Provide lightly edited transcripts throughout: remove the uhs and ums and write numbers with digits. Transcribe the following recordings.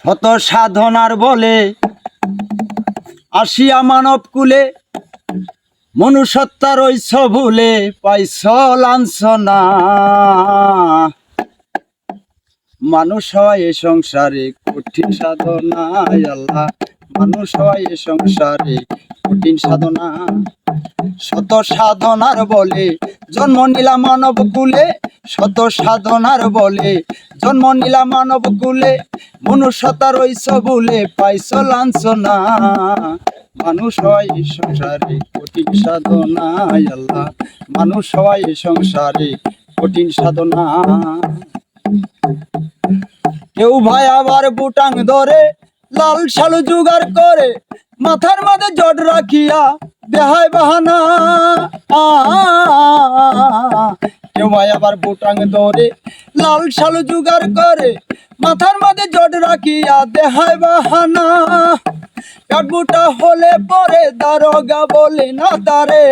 শত সাধনার বলে আসিয়া মানব কুলে, মনুষ্যত্বার ঐছ ভুলে পাইছ লাঞ্ছনা। মানুষ হয় এ সংসারে কঠিন সাধনা, আল্লাহ মানুষ হয় এ সংসারে কঠিন সাধনা। শত সাধনার বলে জন্ম নিলা মানব কুলে, শত সাধনার বলে জন্ম নিলা মানব কুলে, মনুষ্যতার ঐছ ভুলে পাইছ লাঞ্ছনা। মানুষ হয় এই সংসারে কঠিন সাধনা, আল্লাহ মানুষ হয় এই সংসারে কঠিন সাধনা। কেউ ভাই আবার বুটাং ধরে লাল শালু জুগার করে, মাথার মাঝে জট রাখিয়া দেহায় বাহানা। কেউ ভাই আবার বুটাং ধরে লাল শালু জুগার করে, মাথার মাঝে জট রাখিয়া দেহায় বাহানা। পেট মোটা হলে পরে দারোগা বলে না তারে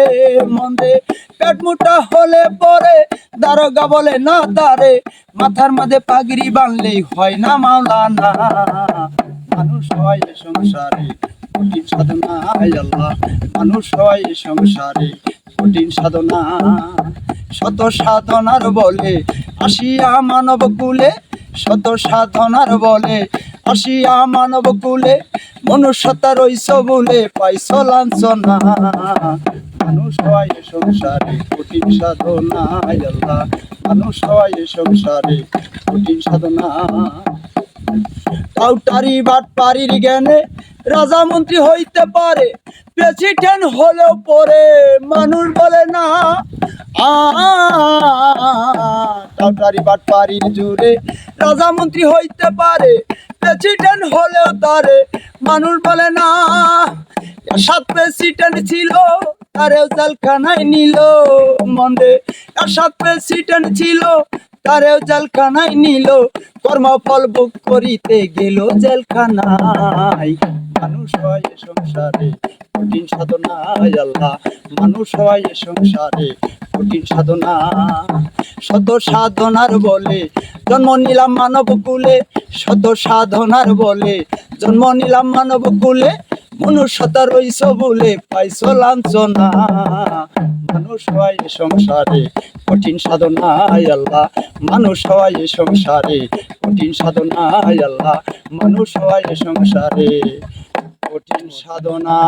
মন্দে, পেট মোটা হলে পরে দারোগা বলে না তারে, মাথার মাঝে পাগড়ি বানলেই হয় না মাওলানা। মানুষ হয় এ সংসারে কঠিন সাধনা, আল্লাহ মানুষ হয় এ সংসারে কঠিন সাধনা। শত সাধনার বলে আসিয়া মানব কুলে, শত সাধনার বলে আসিয়া মানব কুলে, মনুষ্যতার ঐছ ভুলে পাইছ লাঞ্ছনা। মানুষ হয় এ সংসারে কঠিন সাধনা, আল্লাহ মানুষ হয় এ সংসারে কঠিন সাধনা। কাউটারি বাটপাড়ির জ্ঞানে রাজা মন্ত্রী হইতে পারে, প্রেসিডেন্ট হলেও পরে মানুষ বলে না। কাউটারি বাটপাড়ির জুড়ে রাজা মন্ত্রী হইতে পারে, প্রেসিডেন্ট হলেও তারে মানুষ বলে না। এরশাদ প্রেসিডেন্ট ছিল তারেও জেলখানায় নিল মন্দে, এরশাদ প্রেসিডেন্ট ছিল তারেও জেলখানায় নিল, কর্মফল ভোগ করিতে গেল জেলখানায়। মানুষ হয় এ সংসারে কঠিন সাধনা, আল্লাহ মানুষ হয় এ সংসারে কঠিন সাধনা। শত সাধনার বলে জন্ম নিলাম মানব কুলে, শত সাধনার বলে জন্ম নিলাম মানব কুলে, মনুষ্যতার ঐছ ভুলে পাইছ লাঞ্ছনা। মানুষ হয় এ সংসারে কঠিন সাধনা, আল্লাহ মানুষ হয় এ সংসারে কঠিন সাধনা, আল্লাহ মানুষ হয় এ সংসারে কঠিন সাধনা।